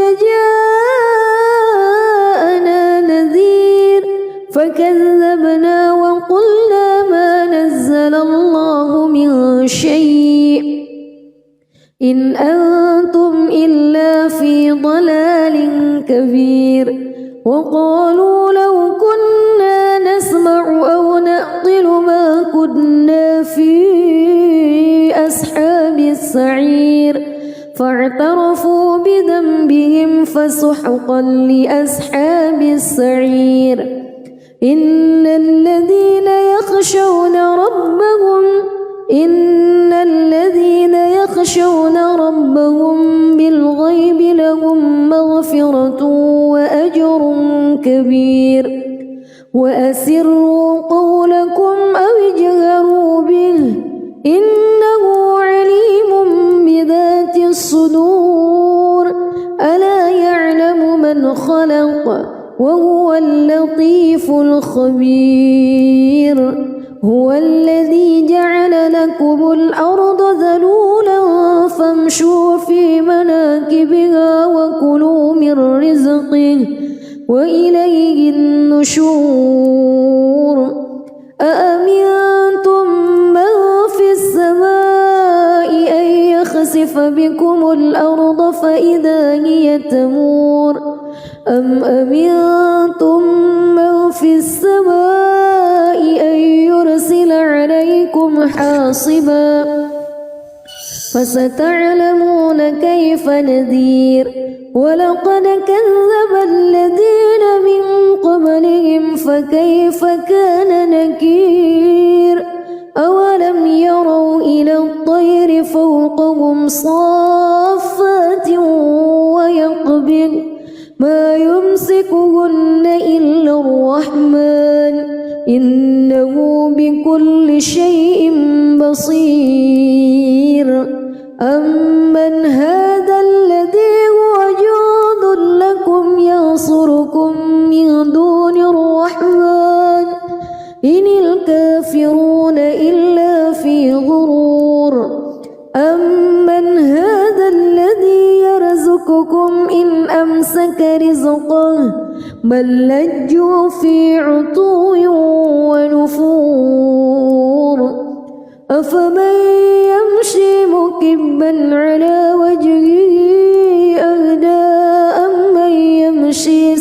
جاءنا نذير فكذبنا وقلنا ما نزل الله من شيء إن أنتم إلا في ضلال كبير وقالوا لو كنا نسمع أو نعقل ما كنا في أصحاب السعير فاعترفوا بذنبهم فسحقا لأصحاب السعير إن الذين يخشون ربهم بالغيب لهم مغفرة وأجر كبير وأسروا قولكم أو اجهروا به إنه عليم بذات الصدور ألا يعلم من خلق وهو اللطيف الخبير هو الذي جعل لكم الأرض ذلولا فامشوا في مناكبها وكلوا من رزقه وإليه النشور أأمنتم من في السماء أن يخسف بكم الأرض فإذا هي تمور أم أمنتم من في السماء أن يرسل عليكم حاصبا فستعلمون كيف نذير ولقد كذب الذين من قبلهم فكيف كان نكير أولم يروا إلى الطير فوقهم صافات ويقبض ما يمسكهن إلا الرحمن إنه بكل شيء بصير أمن هذا الذي هو جند لكم ينصركم من دون الرحمن إن الكافرون إلا في غرور أمن هذا الذي يرزقكم إن أمسك رزقه بل لجوا في عتو ونفور أفمن يمشي مكبا على وجهه أهدى أمن يمشي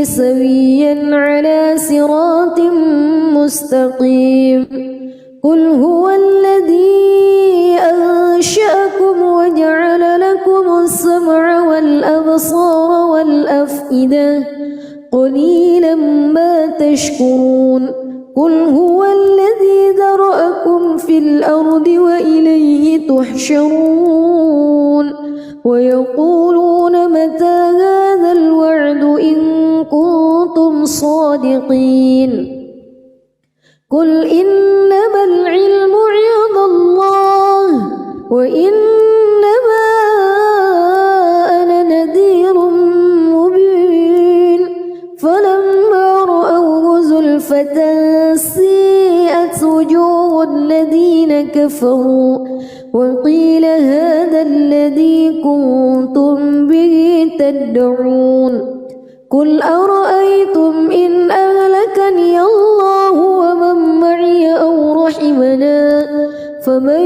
سويا على صراط مستقيم قل هو الذي أنشأكم وجعل لكم السمع والأبصار والأفئدة قليلا ما تشكرون قل هو الذي ذرأكم في الأرض وإليه تحشرون ويقولون متى هذا الوعد إن كنتم صادقين قل إنما العلم عند الله وإنما أنا نذير مبين فلما رأوه زلفة سيئت وجوه الذين كفروا وقيل هذا الذي كنتم به تدعون قل أرأيتم إن أهلكني الله ومن معي أو رحمنا فمن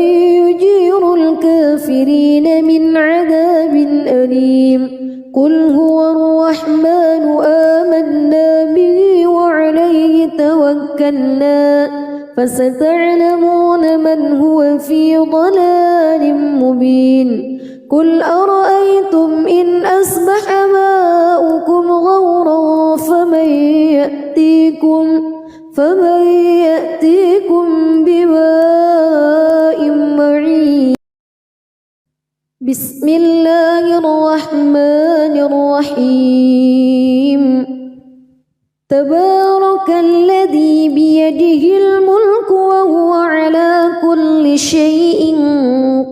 يجير الكافرين من عذاب أليم قل هو الرحمن آمنا به وعليه توكلنا فستعلمون من هو في ضلال مبين قل أرأيتم إن أصبح ماؤكم غورا فمن يأتيكم بماء معين. بسم الله الرحمن الرحيم تبارك الذي بيده الملك وهو على كل شيء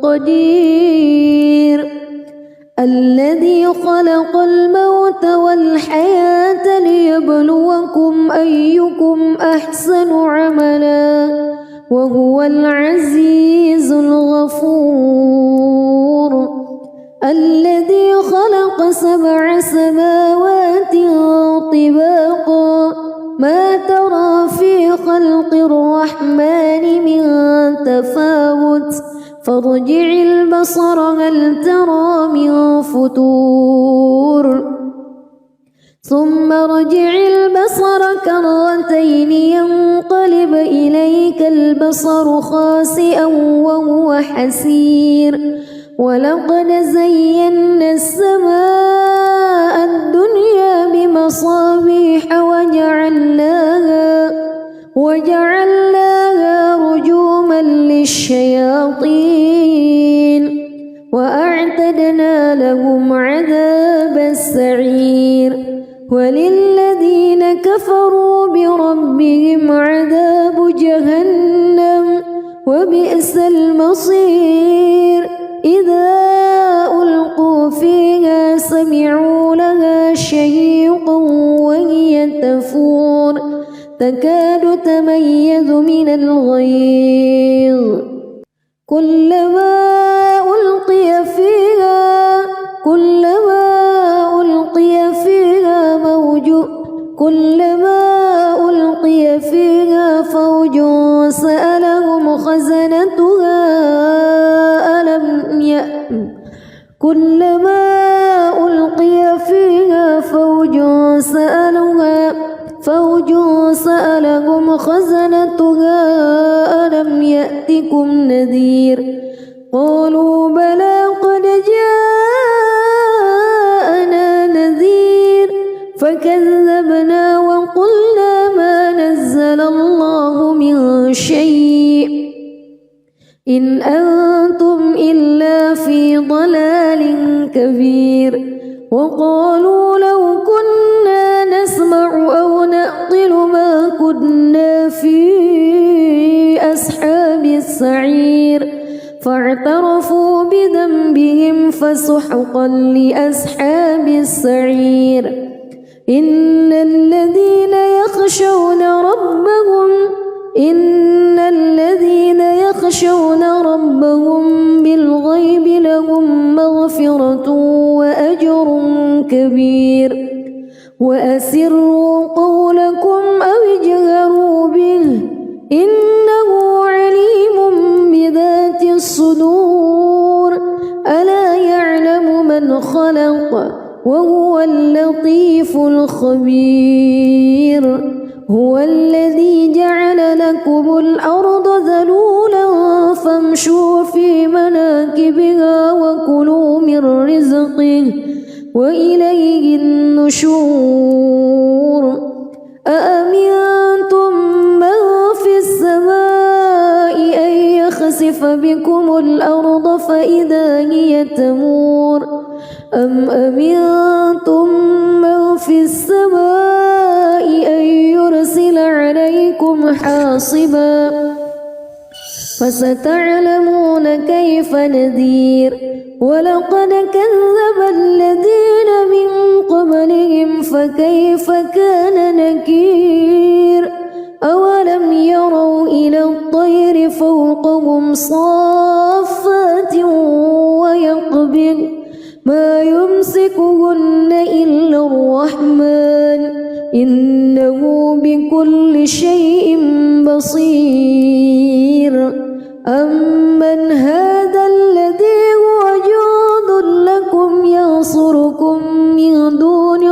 قدير الذي خلق الموت والحياة ليبلوكم أيكم أحسن عملا وهو العزيز الغفور الذي خلق 7 سماوات طباقا ما ترى في خلق الرحمن من تفاوت فارجع البصر هل ترى من فتور ثم ارجع البصر كرتين ينقلب إليك البصر خاسئا وهو حسير ولقد زينا السماء الدنيا بمصابيح وجعلناها رجوما للشياطين وأعتدنا لهم عذاب السعير وللذين كفروا بربهم عذاب جهنم وبئس المصير إذا ألقوا فيها سمعوا لها شهيقا وهي تفور تكاد تميز من الغيظ كلما ألقي فيها فوج سألهم خزنتها كلما ألقي فيها فوج سألهم خزنتها ألم يأتكم نذير قالوا بلى قد جاءنا نذير فكذبنا وقلنا ما نزل الله من شيء إن أنتم إلا في ضلال كبير وقالوا لو كنا نسمع أو نعقل ما كنا في أصحاب السعير فاعترفوا بذنبهم فسحقا لأصحاب السعير إن الذين يخشون ربهم بالغيب لهم مغفرة وأجر كبير وأسروا قولكم أو اجهروا به إنه عليم بذات الصدور ألا يعلم من خلق وهو اللطيف الخبير هو الذي جعل لكم الأرض ذلولا فامشوا في مناكبها وكلوا من رزقه وإليه النشور أأمنتم من في السماء أن يخسف بكم الأرض فإذا هي تمور أم أمنتم من في السماء أن يرسل عليكم حاصبا فستعلمون كيف نذير ولقد كذب الذين من قبلهم فكيف كان نكير أولم يروا إلى الطير فوقهم صافات ويقبض ما يمسكهن إلا الرحمن إنه بكل شيء بصير أمن هذا الذي هو جند لكم ينصركم من دون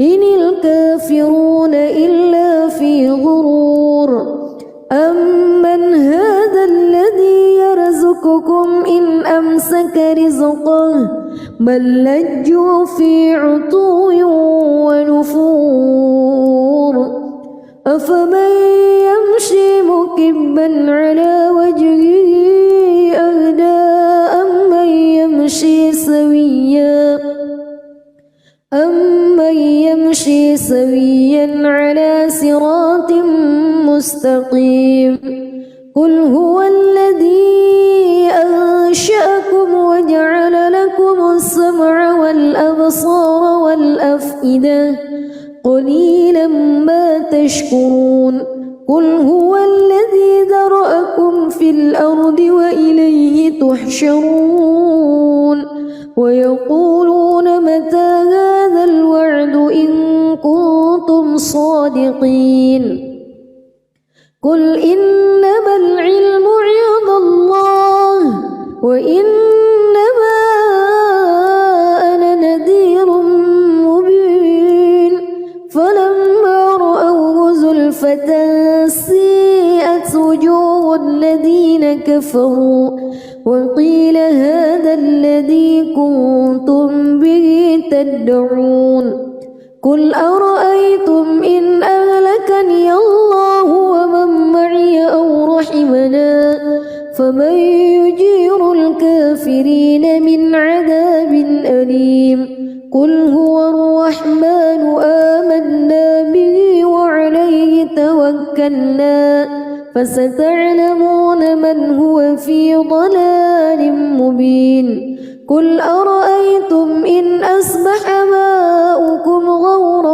إن الكافرون إلا في غرور أمن هذا الذي يرزقكم إن أمسك رزقه بل لجوا في عتو ونفور أفمن يمشي مكبا على وجهه أهدى أمن يمشي سويا على صراط مستقيم قل هو الذي أنشأكم وجعل لكم السمع والأبصار والأفئدة قليلا ما تشكرون قل هو الذي ذرأكم في الأرض وإليه تحشرون ويقولون متى هذا الوعد إن كنتم صادقين قل إنما العلم عند الله وإنما أنا نذير مبين فلما رأوه زلفة سيئت وجوه الذين كفروا وقيل هذا الذي كنتم به تدعون قل أرأيتم إن أهلكني الله ومن معي أو رحمنا فمن يجير الكافرين من عذاب أليم قل هو الرحمن آمنا به وعليه توكلنا فستعلمون من هو في ضلال مبين قل أرأيتم إن أصبح ماؤكم غورا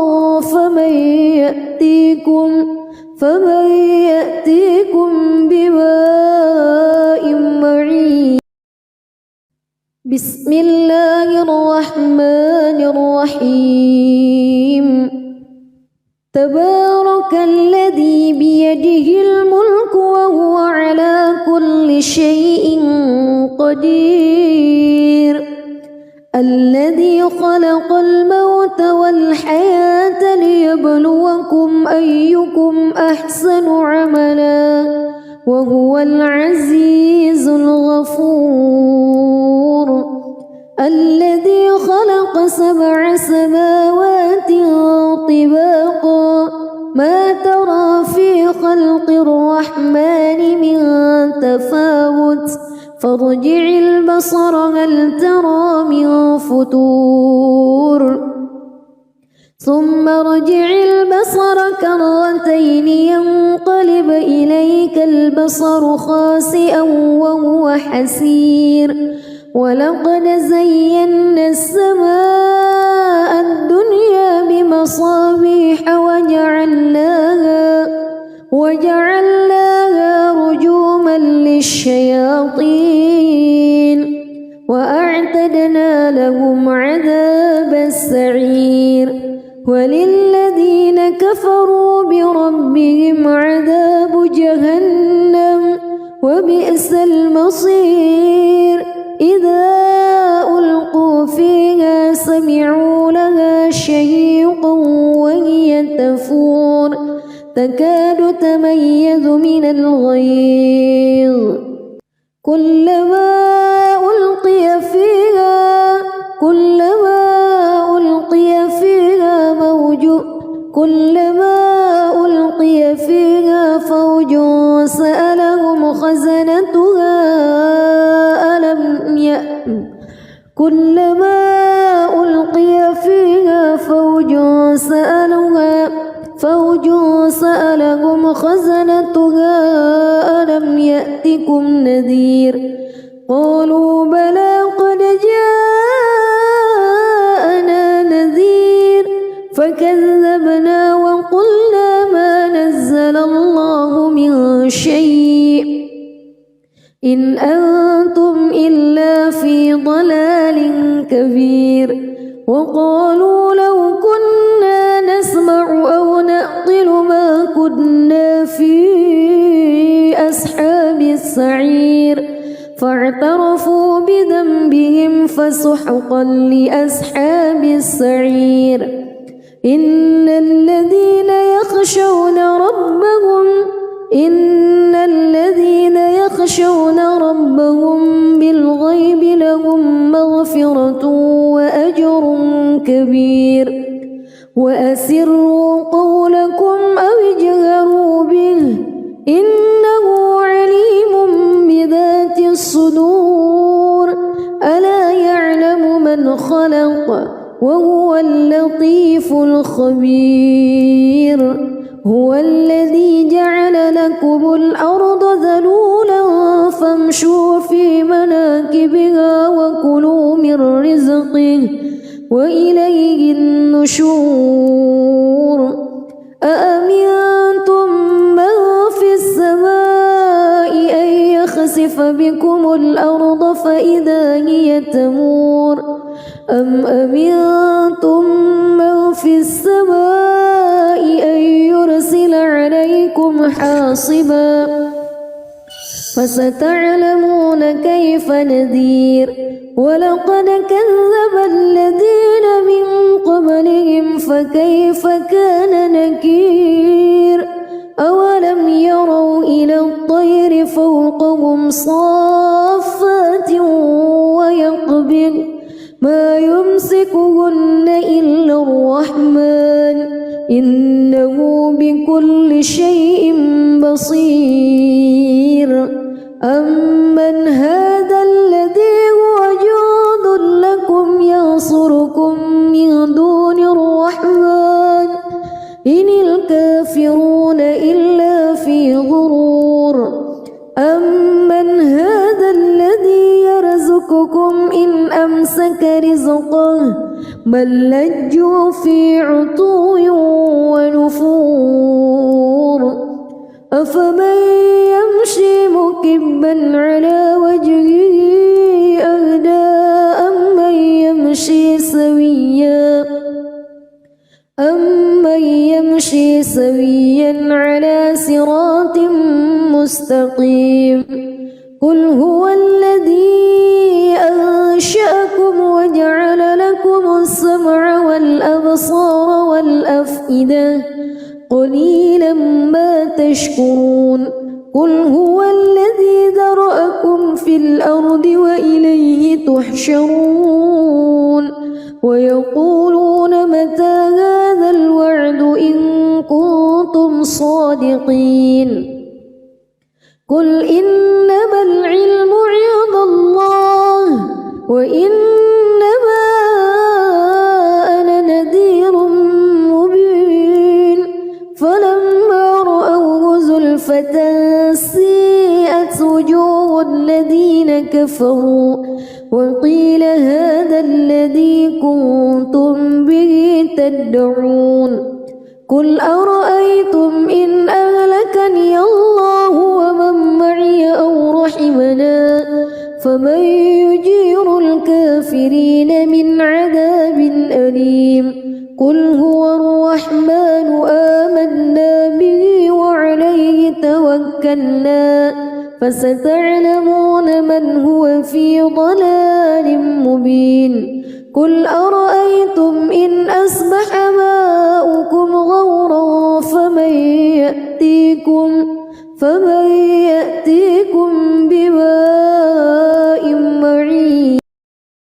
فمن يأتيكم بماء معين بسم الله الرحمن الرحيم تبارك الذي بيده الملك وهو على كل شيء قدير الذي خلق الموت والحياة ليبلوكم أيكم أحسن عملا وهو العزيز الغفور الذي خلق 7 سماوات طباقا ما ترى في خلق الرحمن من تفاوت فارجع البصر هل ترى من فتور ثم ارجع البصر كرتين ينقلب إليك البصر خاسئا وهو حسير ولقد زينا السماء الدنيا بمصابيح وجعلناها رجوما للشياطين وأعتدنا لهم عذاب السعير وللذين كفروا بربهم عذاب جهنم وبئس المصير إذا ألقوا فيها سمعوا لها شهيقا وهي تفور تكاد تميز من الغيظ كلما ألقي فيها فوج سألهم خزنتها كلما ألقي فيها فوج سألهم خزنتها ألم يأتكم نذير قالوا بلى قد جاءنا نذير فكذبنا وقلنا ما نزل الله من شيء إن أنتم إلا في ضلال كبير وقالوا لو كنا نسمع أو نعقل ما كنا في أصحاب السعير فاعترفوا بذنبهم فسحقا لأصحاب السعير إن الذين يخشون ربهم بالغيب لهم مغفرة وأجر كبير وأسروا قولكم أو اجهروا به إنه عليم بذات الصدور ألا يعلم من خلق وهو اللطيف الخبير هو الذي جعل لكم الأرض ذلولا فامشوا في مناكبها وكلوا من رزقه وإليه النشور أأمنتم من في السماء أن يخسف بكم الأرض فإذا هي تمور أم أمنتم من في السماء أن يرسل عليكم حاصبا فستعلمون كيف نذير ولقد كذب الذين من قبلهم فكيف كان نكير أولم يروا إلى الطير فوقهم صافات ويقبض ما يمسكهن إلا الرحمن إنه بكل شيء بصير أمن هذا الذي هو جند لكم ينصركم من دون الرحمن إن الكافرون إلا في غرور أمن هذا الذي يرزقكم إن أمسك رزقه بل لجوا في عتو ونفور أفمن يمشي مكبا على وجهه أهدى أمن يمشي سويا على صراط مستقيم قل هو الذي أنشأكم وجعل لكم السمع والأبصار والأفئدة قليلا ما تشكرون قل هو الذي ذرأكم في الأرض وإليه تحشرون ويقولون متى هذا الوعد إن كنتم صادقين قل إنما العلم عند الله وإنما أنا نذير مبين فلما رأوه زلفة سيئت وجوه الذين كفروا وقيل هذا الذي كنتم به تدعون قل أرأيتم إن أهلكني الله ومن معي أو رحمنا فمن يجير الكافرين من عذاب أليم قل هو الرحمن آمنا به وعليه توكلنا فستعلمون من هو في ضلال مبين قل أرأيتم إن أصبح ماؤكم غورا فمن يأتيكم بماء